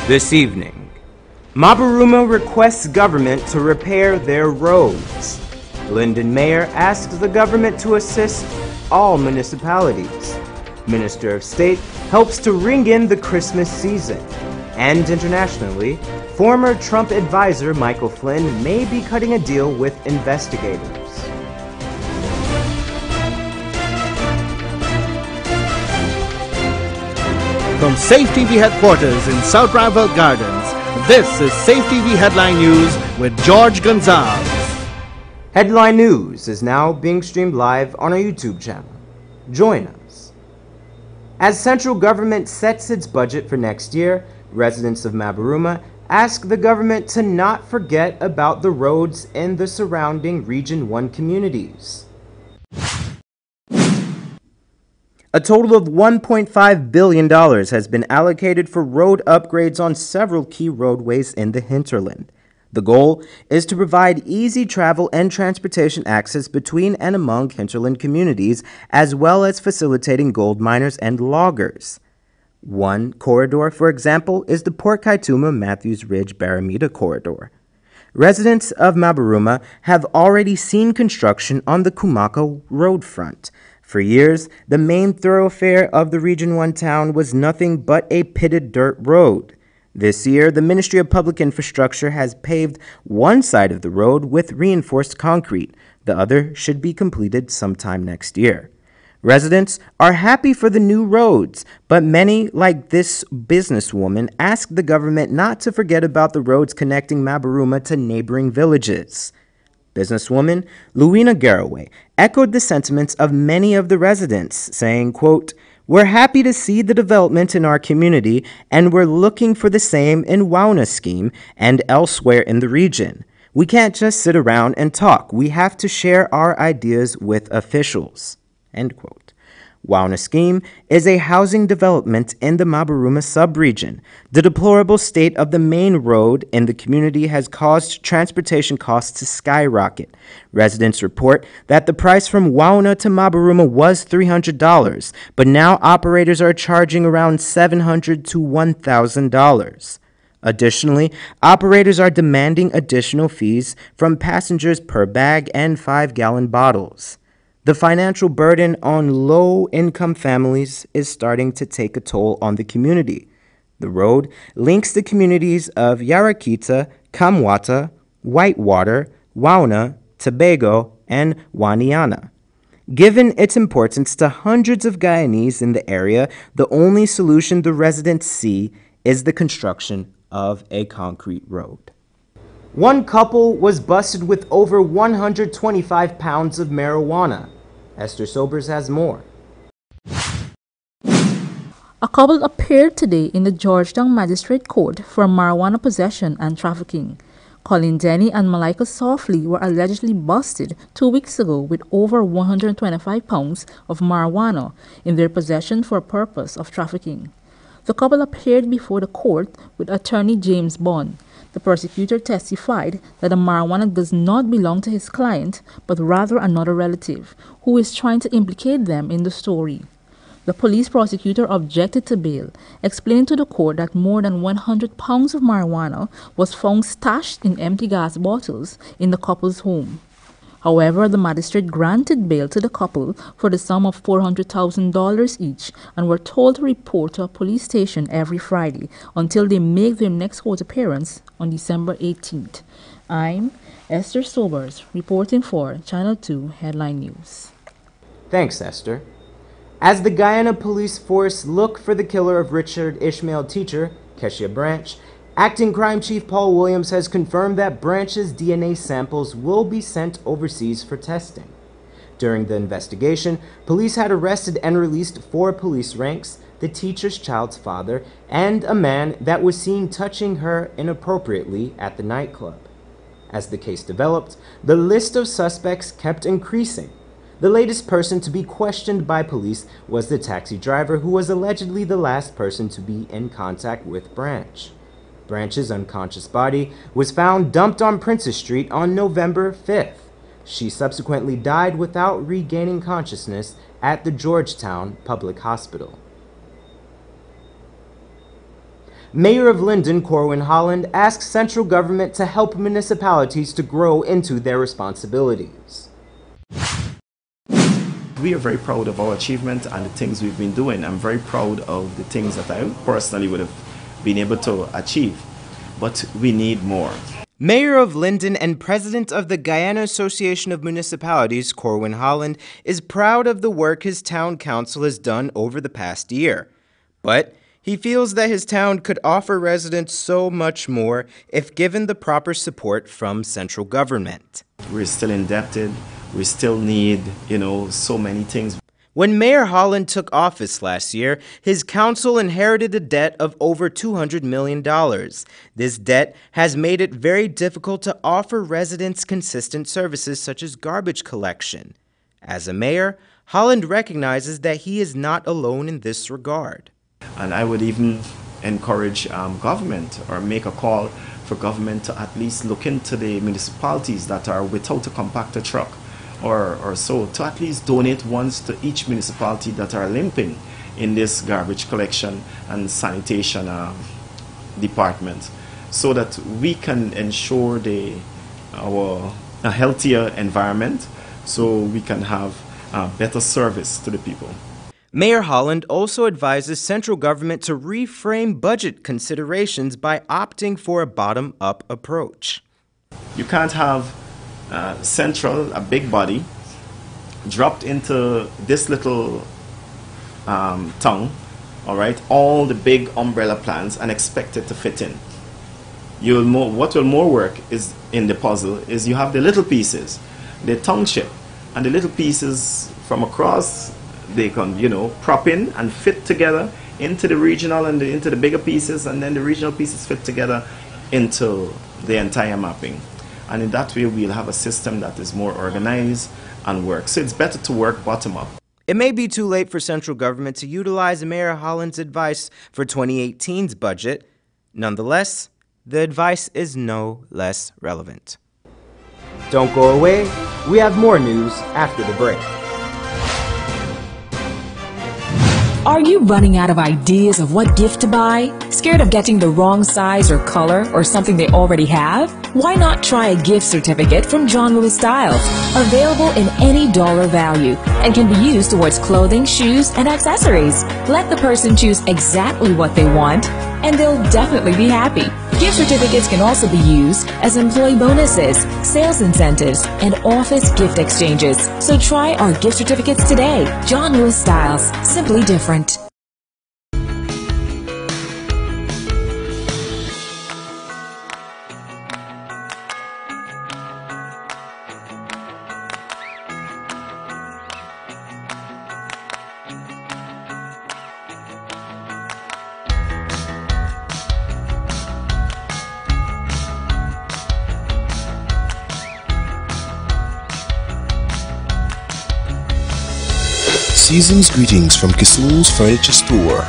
This evening, Mabaruma requests government to repair their roads. Linden mayor asks the government to assist all municipalities. Minister of State helps to ring in the Christmas season. And internationally, former Trump advisor Michael Flynn may be cutting a deal with investigators. From Safe TV headquarters in South Rival Gardens, this is Safe TV Headline News with George Gonzalez. Headline News is now being streamed live on our YouTube channel. Join us. As central government sets its budget for next year, residents of Mabaruma ask the government to not forget about the roads in the surrounding Region 1 communities. A total of $1.5 billion has been allocated for road upgrades on several key roadways in the hinterland. The goal is to provide easy travel and transportation access between and among hinterland communities, as well as facilitating gold miners and loggers. One corridor, for example, is the Port Kaituma-Matthews Ridge-Baramita corridor. Residents of Mabaruma have already seen construction on the Kumako road front. For years, the main thoroughfare of the Region 1 town was nothing but a pitted dirt road. This year, the Ministry of Public Infrastructure has paved one side of the road with reinforced concrete. The other should be completed sometime next year. Residents are happy for the new roads, but many, like this businesswoman, ask the government not to forget about the roads connecting Mabaruma to neighboring villages. Businesswoman Luina Garraway echoed the sentiments of many of the residents, saying, quote, "We're happy to see the development in our community, and we're looking for the same in GUYANA scheme and elsewhere in the region. We can't just sit around and talk. We have to share our ideas with officials." End quote. GUYANA scheme is a housing development in the Mabaruma subregion. The deplorable state of the main road in the community has caused transportation costs to skyrocket. Residents report that the price from GUYANA to Mabaruma was $300, but now operators are charging around $700 to $1,000. Additionally, operators are demanding additional fees from passengers per bag and 5-gallon bottles. The financial burden on low-income families is starting to take a toll on the community. The road links the communities of Yarakita, Kamwata, Whitewater, GUYANA, Tobago, and Waniana. Given its importance to hundreds of Guyanese in the area, the only solution the residents see is the construction of a concrete road. One couple was busted with over 125 pounds of marijuana. Esther Sobers has more. A couple appeared today in the Georgetown Magistrate Court for marijuana possession and trafficking. Colin Denny and Malika Softly were allegedly busted 2 weeks ago with over 125 pounds of marijuana in their possession for purpose of trafficking. The couple appeared before the court with attorney James Bond. The prosecutor testified that the marijuana does not belong to his client, but rather another relative, who is trying to implicate them in the story. The police prosecutor objected to bail, explaining to the court that more than 100 pounds of marijuana was found stashed in empty gas bottles in the couple's home. However, the magistrate granted bail to the couple for the sum of $400,000 each and were told to report to a police station every Friday until they make their next court appearance on December 18th. I'm Esther Sobers, reporting for Channel 2 Headline News. Thanks, Esther. As the Guyana police force look for the killer of Richard Ishmael teacher, Keshia Branch, Acting Crime Chief Paul Williams has confirmed that Branch's DNA samples will be sent overseas for testing. During the investigation, police had arrested and released 4 police ranks, the teacher's child's father, and a man that was seen touching her inappropriately at the nightclub. As the case developed, the list of suspects kept increasing. The latest person to be questioned by police was the taxi driver who was allegedly the last person to be in contact with Branch. Branch's unconscious body was found dumped on Princess Street on November 5th. She subsequently died without regaining consciousness at the Georgetown Public Hospital. Mayor of Linden, Corwin Holland, asks central government to help municipalities to grow into their responsibilities. We are very proud of our achievement and the things we've been doing. I'm very proud of the things that I personally would have been able to achieve, but we need more. Mayor of Linden and President of the Guyana Association of Municipalities, Corwin Holland, is proud of the work his town council has done over the past year. But he feels that his town could offer residents so much more if given the proper support from central government. We're still indebted. We still need, so many things. When Mayor Holland took office last year, his council inherited a debt of over $200 million. This debt has made it very difficult to offer residents consistent services such as garbage collection. As a mayor, Holland recognizes that he is not alone in this regard. And I would even encourage government or make a call for government to at least look into the municipalities that are without a compactor truck or so, to at least donate once to each municipality that are limping in this garbage collection and sanitation department, so that we can ensure a healthier environment, so we can have better service to the people. Mayor Holland also advises central government to reframe budget considerations by opting for a bottom-up approach. You can't have central, a big body, dropped into this little town, all right, all the big umbrella plans and expect it to fit in. What will more work is in the puzzle is you have the little pieces, the township, and the little pieces from across, they can, prop in and fit together into the regional and into the bigger pieces, and then the regional pieces fit together into the entire mapping. And in that way, we'll have a system that is more organized and works. So it's better to work bottom up. It may be too late for central government to utilize Mayor Holland's advice for 2018's budget. Nonetheless, the advice is no less relevant. Don't go away. We have more news after the break. Are you running out of ideas of what gift to buy? Scared of getting the wrong size or color or something they already have? Why not try a gift certificate from John Lewis Styles? Available in any dollar value and can be used towards clothing, shoes, and accessories. Let the person choose exactly what they want and they'll definitely be happy. Gift certificates can also be used as employee bonuses, sales incentives, and office gift exchanges. So try our gift certificates today. John Lewis Styles, simply different. Season's greetings from Kisul's Furniture Store.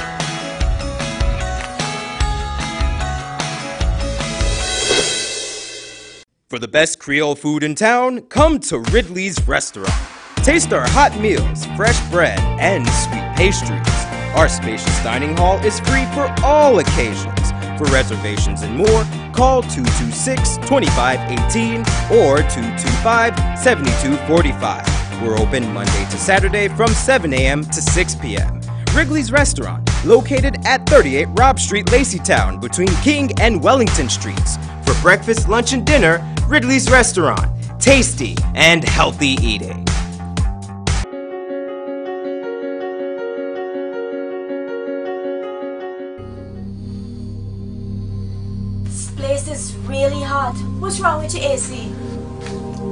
For the best Creole food in town, come to Ridley's Restaurant. Taste our hot meals, fresh bread, and sweet pastries. Our spacious dining hall is free for all occasions. For reservations and more, call 226-2518 or 225-7245. We're open Monday to Saturday from 7 a.m. to 6 p.m. Wrigley's Restaurant, located at 38 Robb Street, Laceytown, between King and Wellington Streets. For breakfast, lunch, and dinner, Ridley's Restaurant. Tasty and healthy eating. This place is really hot. What's wrong with your AC?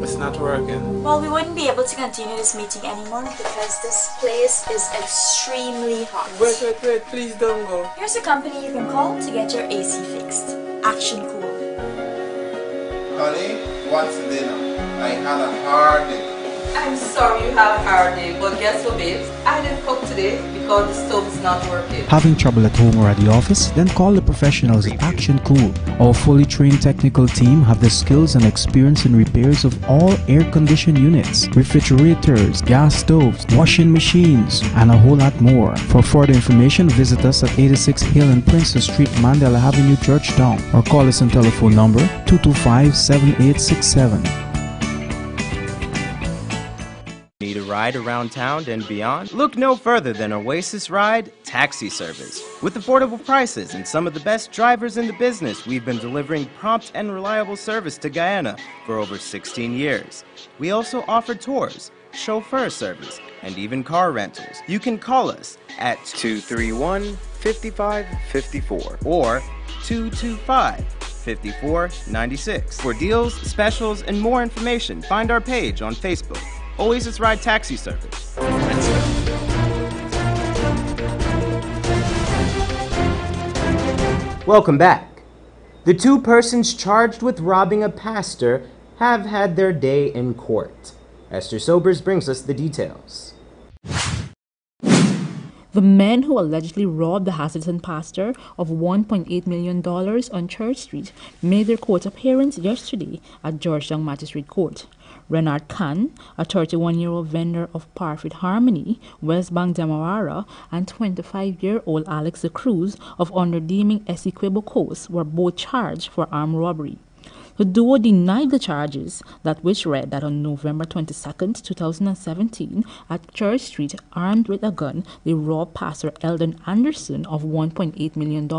It's not working. Well, we wouldn't be able to continue this meeting anymore because this place is extremely hot. Wait, please don't go. Here's a company you can call to get your AC fixed. Action Cool. Honey, what's for dinner? I had a hard day. I'm sorry you have a hard day, but guess what, babes? I didn't cook today because the stove is not working. Having trouble at home or at the office? Then call the professionals at Action Cool. Our fully trained technical team have the skills and experience in repairs of all air-conditioned units, refrigerators, gas stoves, washing machines, and a whole lot more. For further information, visit us at 86 Hill and Princess Street, Mandela Avenue, Georgetown, or call us on telephone number 225-7867. Need a ride around town and beyond? Look no further than Oasis Ride Taxi Service. With affordable prices and some of the best drivers in the business, we've been delivering prompt and reliable service to Guyana for over 16 years. We also offer tours, chauffeur service, and even car rentals. You can call us at 231-5554 or 225-5496. For deals, specials, and more information, find our page on Facebook. Oasis Ride Taxi Service. That's it. Welcome back. The two persons charged with robbing a pastor have had their day in court. Esther Sobers brings us the details. The men who allegedly robbed the Hazelton pastor of $1.8 million on Church Street made their court appearance yesterday at Georgetown Magistrate Court. Renard Khan, a 31-year-old vendor of Parfit Harmony, West Bank Demerara, and 25-year-old Alex De Cruz of Underdeeming Essequibo Coast were both charged for armed robbery. The duo denied the charges, that which read that on November 22, 2017, at Church Street, armed with a gun, they robbed Pastor Eldon Anderson of $1.8 million.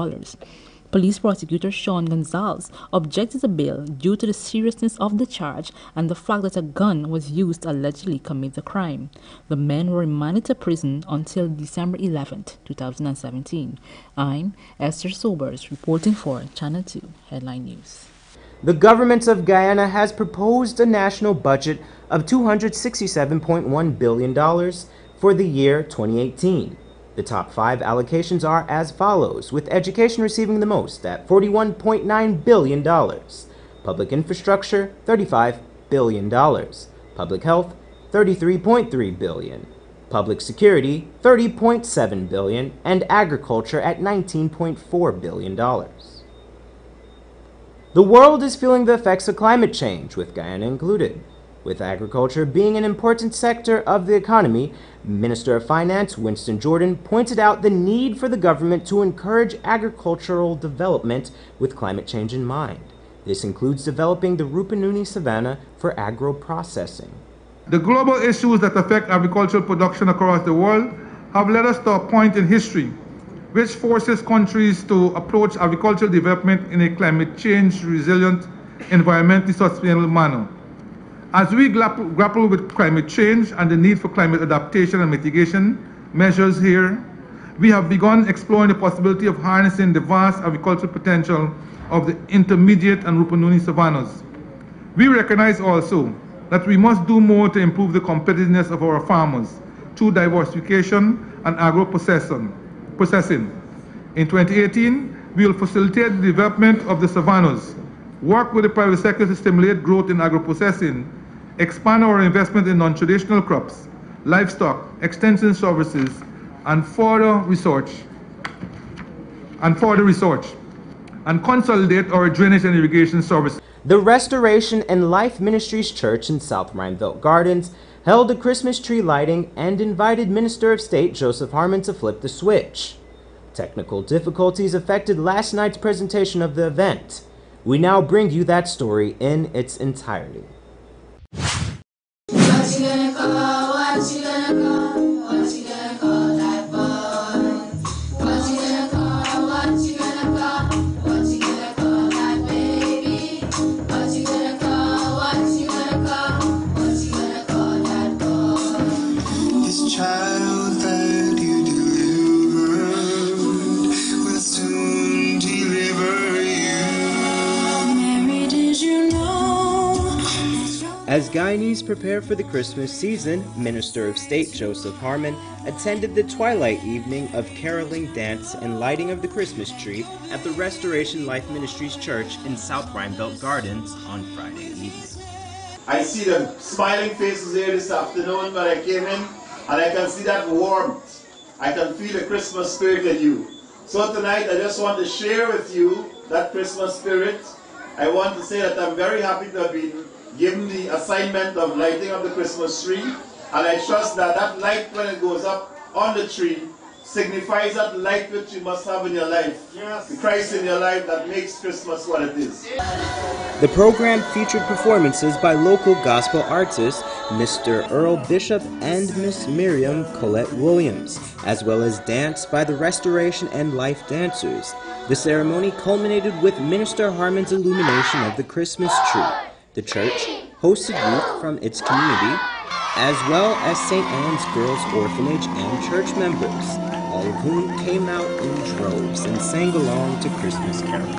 Police prosecutor Sean Gonzalez objected to bail due to the seriousness of the charge and the fact that a gun was used to allegedly commit the crime. The men were remanded to prison until December 11, 2017. I'm Esther Sobers, reporting for Channel 2 Headline News. The government of Guyana has proposed a national budget of $267.1 billion for the year 2018. The top 5 allocations are as follows, with education receiving the most at $41.9 billion, public infrastructure $35 billion, public health $33.3 billion, public security $30.7 billion, and agriculture at $19.4 billion. The world is feeling the effects of climate change, with Guyana included. With agriculture being an important sector of the economy, Minister of Finance Winston Jordan pointed out the need for the government to encourage agricultural development with climate change in mind. This includes developing the Rupununi savanna for agro-processing. The global issues that affect agricultural production across the world have led us to a point in history which forces countries to approach agricultural development in a climate change resilient, environmentally sustainable manner. As we grapple with climate change and the need for climate adaptation and mitigation measures here, we have begun exploring the possibility of harnessing the vast agricultural potential of the intermediate and Rupununi savannas. We recognize also that we must do more to improve the competitiveness of our farmers through diversification and agro-processing. In 2018, we will facilitate the development of the savannas, work with the private sector to stimulate growth in agro-processing, expand our investment in non-traditional crops, livestock, extension services, and further research, and consolidate our drainage and irrigation services. The Restoration and Life Ministries Church in South Rhineville Gardens held a Christmas tree lighting and invited Minister of State Joseph Harmon to flip the switch. Technical difficulties affected last night's presentation of the event. We now bring you that story in its entirety. What you gonna call? What you gonna call? What you gonna call that boy? What you gonna call? What you gonna call? What you gonna call that baby? What you gonna call? What you gonna call? What you gonna call that boy? This child that you delivered will soon deliver you. Mary, did you know? As Guyanese prepare for the Christmas season, Minister of State Joseph Harmon attended the twilight evening of caroling, dance, and lighting of the Christmas tree at the Restoration Life Ministries Church in South Rhineville Gardens on Friday evening. I see the smiling faces here this afternoon when I came in, and I can see that warmth. I can feel the Christmas spirit in you. So tonight I just want to share with you that Christmas spirit. I want to say that I'm very happy to have been given the assignment of lighting up the Christmas tree, and I trust that that light, when it goes up on the tree, signifies that light which you must have in your life. Yes. The Christ in your life that makes Christmas what it is. The program featured performances by local gospel artists Mr. Earl Bishop and Miss Miriam Colette Williams, as well as dance by the Restoration and Life Dancers. The ceremony culminated with Minister Harmon's illumination of the Christmas tree. The church hosted youth from its community, as well as St. Anne's Girls Orphanage and church members, all of whom came out in droves and sang along to Christmas carols.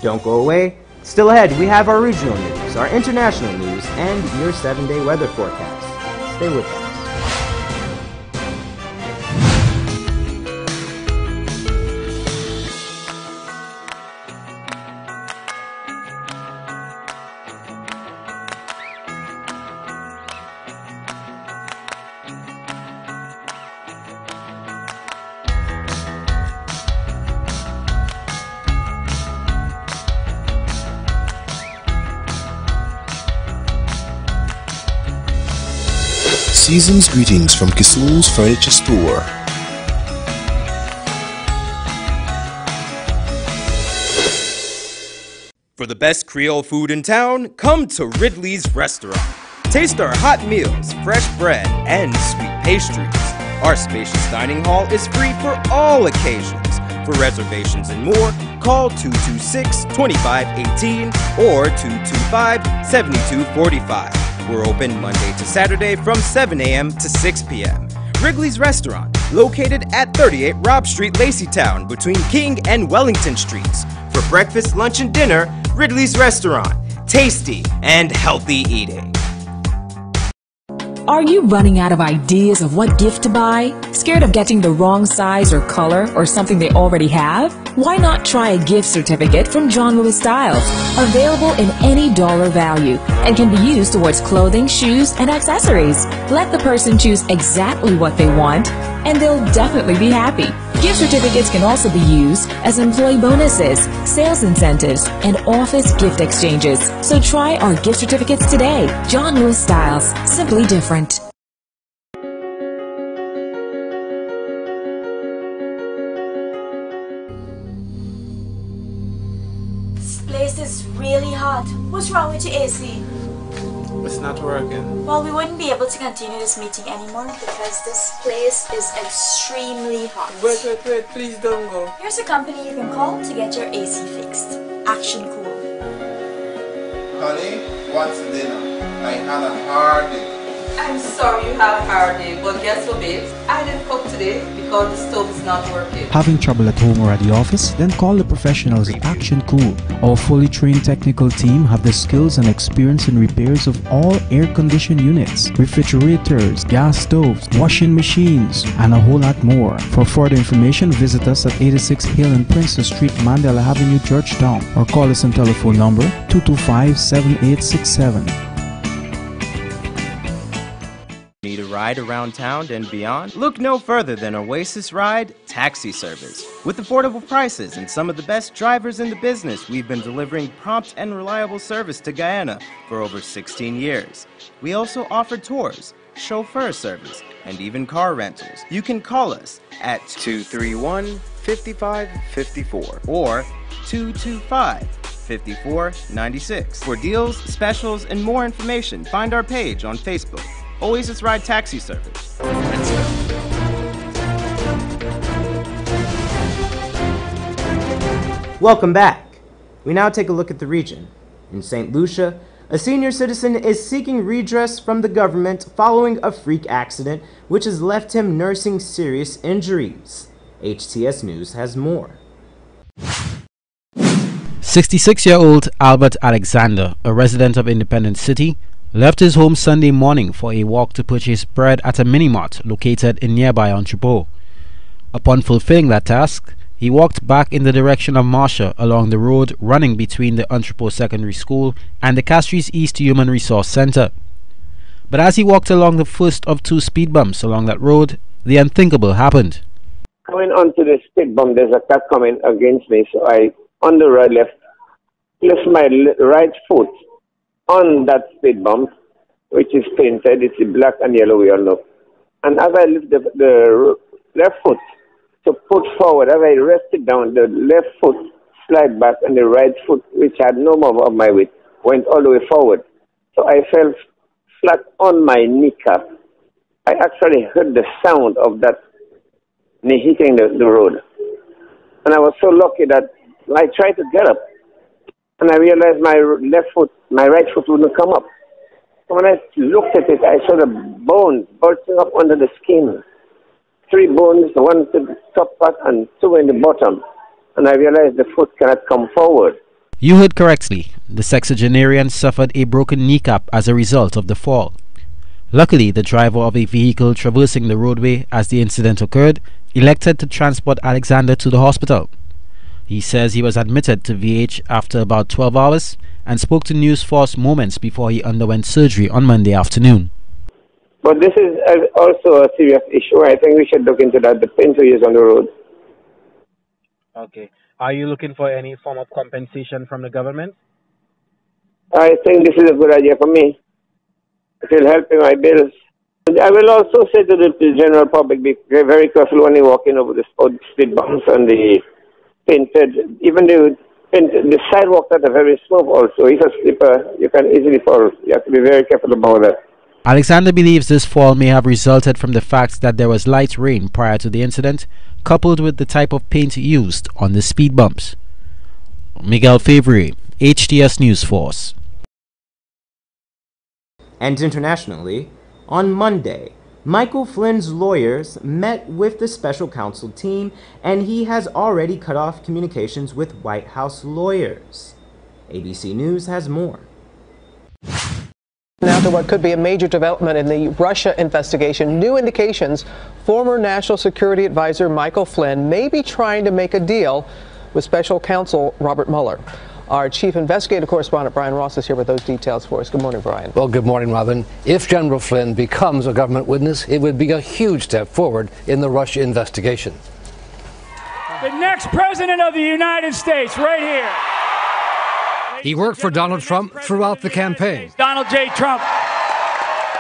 Don't go away. Still ahead, we have our regional news, our international news, and your 7-day weather forecast. Stay with us. Season's greetings from Kisu's Furniture Store. For the best Creole food in town, come to Ridley's Restaurant. Taste our hot meals, fresh bread, and sweet pastries. Our spacious dining hall is free for all occasions. For reservations and more, call 226-2518 or 225-7245. We're open Monday to Saturday from 7 a.m. to 6 p.m. Wrigley's Restaurant, located at 38 Robb Street, Laceytown, between King and Wellington Streets. For breakfast, lunch, and dinner, Ridley's Restaurant. Tasty and healthy eating. Are you running out of ideas of what gift to buy? Scared of getting the wrong size or color or something they already have? Why not try a gift certificate from John Lewis Styles? Available in any dollar value and can be used towards clothing, shoes, and accessories. Let the person choose exactly what they want and they'll definitely be happy. Gift certificates can also be used as employee bonuses, sales incentives, and office gift exchanges. So try our gift certificates today. John Lewis Styles, simply different. This place is really hot. What's wrong with your AC? It's not working. Well, we wouldn't be able to continue this meeting anymore because this place is extremely hot. Wait, please don't go. Here's a company you can call to get your AC fixed. Action Cool. Honey, what's dinner? I had a hard day. I'm sorry you had a hard day, but guess what, babes? I didn't cook today because the stove is not working. Having trouble at home or at the office? Then call the professionals at Action Cool. Our fully trained technical team have the skills and experience in repairs of all air-conditioned units, refrigerators, gas stoves, washing machines, and a whole lot more. For further information, visit us at 86 Hill and Princess Street, Mandela Avenue, Georgetown, or call us on telephone number 225-7867. Need a ride around town and beyond? Look no further than Oasis Ride Taxi Service. With affordable prices and some of the best drivers in the business, we've been delivering prompt and reliable service to Guyana for over 16 years. We also offer tours, chauffeur service, and even car rentals. You can call us at 231-5554 or 225-5496. For deals, specials, and more information, find our page on Facebook. Oasis Ride Taxi Service. Welcome back. We now take a look at the region. In St. Lucia, a senior citizen is seeking redress from the government following a freak accident which has left him nursing serious injuries. HTS News has more. 66-year-old Albert Alexander, a resident of Independence City, left his home Sunday morning for a walk to purchase bread at a mini-mart located in nearby Entrepot. Upon fulfilling that task, he walked back in the direction of Marsha along the road running between the Entrepot Secondary School and the Castries East Human Resource Center. But as he walked along the first of two speed bumps along that road, the unthinkable happened. Coming onto the speed bump, there's a car coming against me, so I, on the right left, placed my right foot on that speed bump, which is painted. It's black and yellow, we all know. And as I lift the left foot to put forward, as I rested down, the left foot slid back and the right foot, which had no more of my weight, went all the way forward. So I fell flat on my kneecap. I actually heard the sound of that knee hitting the road. And I was so lucky that I tried to get up. And I realized my right foot wouldn't come up. So when I looked at it, I saw the bones bulging up under the skin. 3 bones, one to the top part and 2 in the bottom. And I realized the foot cannot come forward. You heard correctly. The sexagenarian suffered a broken kneecap as a result of the fall. Luckily, the driver of a vehicle traversing the roadway as the incident occurred elected to transport Alexander to the hospital. He says he was admitted to VH after about 12 hours and spoke to News Force moments before he underwent surgery on Monday afternoon. But this is also a serious issue. I think we should look into that, the pain to use on the road. Okay. Are you looking for any form of compensation from the government? I think this is a good idea for me. It will help in my bills. I will also say to the general public, be very careful when you're walking over the speed bumps and the painted, even the sidewalks that are very smooth also. If a slipper, you can easily fall. You have to be very careful about that. Alexander believes this fall may have resulted from the fact that there was light rain prior to the incident, coupled with the type of paint used on the speed bumps. Miguel Fabry, HTS News Force. And internationally, on Monday, Michael Flynn's lawyers met with the special counsel team, and he has already cut off communications with White House lawyers. ABC News has more. Now to what could be a major development in the Russia investigation. New indications former National Security Advisor Michael Flynn may be trying to make a deal with special counsel Robert Mueller. Our chief investigative correspondent Brian Ross is here with those details for us. Good morning, Brian. Well, good morning, Robin. If General Flynn becomes a government witness, it would be a huge step forward in the Russia investigation. The next president of the United States, right here. He worked for Donald Trump throughout the campaign. Donald J. Trump.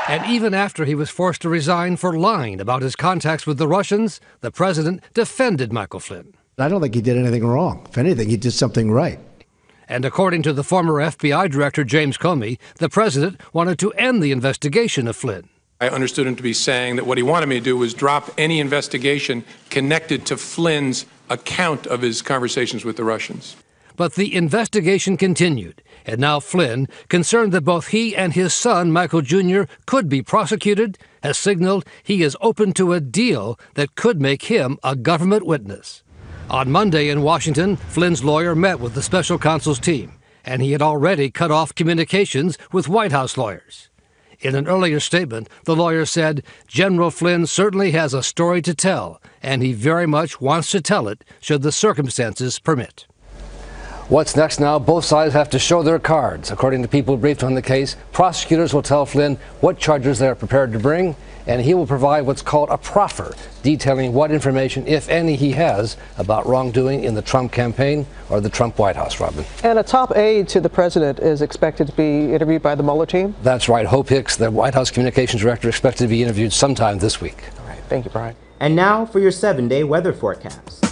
And even after he was forced to resign for lying about his contacts with the Russians, the president defended Michael Flynn. I don't think he did anything wrong. If anything, he did something right. And according to the former FBI Director James Comey, the president wanted to end the investigation of Flynn. I understood him to be saying that what he wanted me to do was drop any investigation connected to Flynn's account of his conversations with the Russians. But the investigation continued, and now Flynn, concerned that both he and his son, Michael Jr., could be prosecuted, has signaled he is open to a deal that could make him a government witness. On Monday in Washington, Flynn's lawyer met with the special counsel's team, and he had already cut off communications with White House lawyers. In an earlier statement, the lawyer said, General Flynn certainly has a story to tell, and he very much wants to tell it should the circumstances permit. What's next now? Both sides have to show their cards. According to people briefed on the case, prosecutors will tell Flynn what charges they are prepared to bring, and he will provide what's called a proffer, detailing what information, if any, he has about wrongdoing in the Trump campaign or the Trump White House, Robin. And a top aide to the president is expected to be interviewed by the Mueller team? That's right. Hope Hicks, the White House communications director, expected to be interviewed sometime this week. All right. Thank you, Brian. And now for your 7-day weather forecast.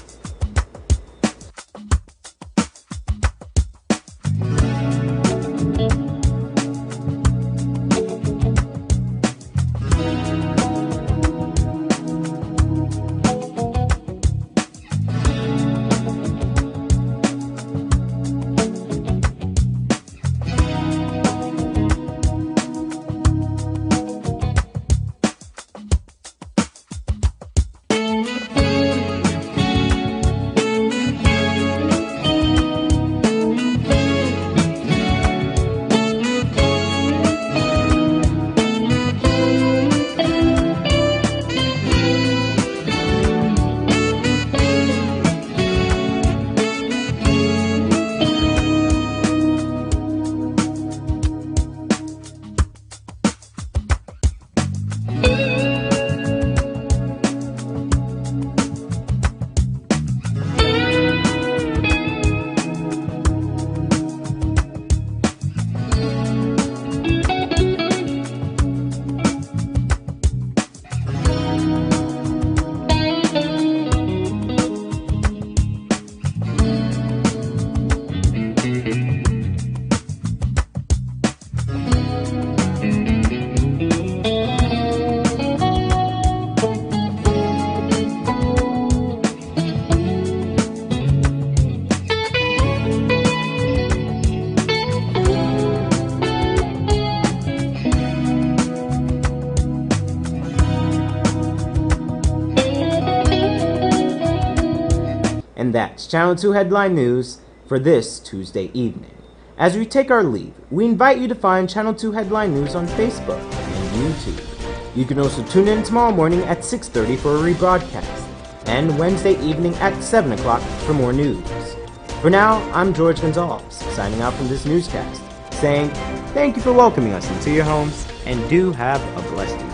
And that's Channel 2 Headline News for this Tuesday evening. As we take our leave, we invite you to find Channel 2 Headline News on Facebook and YouTube. You can also tune in tomorrow morning at 6:30 for a rebroadcast, and Wednesday evening at 7 o'clock for more news. For now, I'm George Gonzalez, signing out from this newscast, saying thank you for welcoming us into your homes, and do have a blessed evening.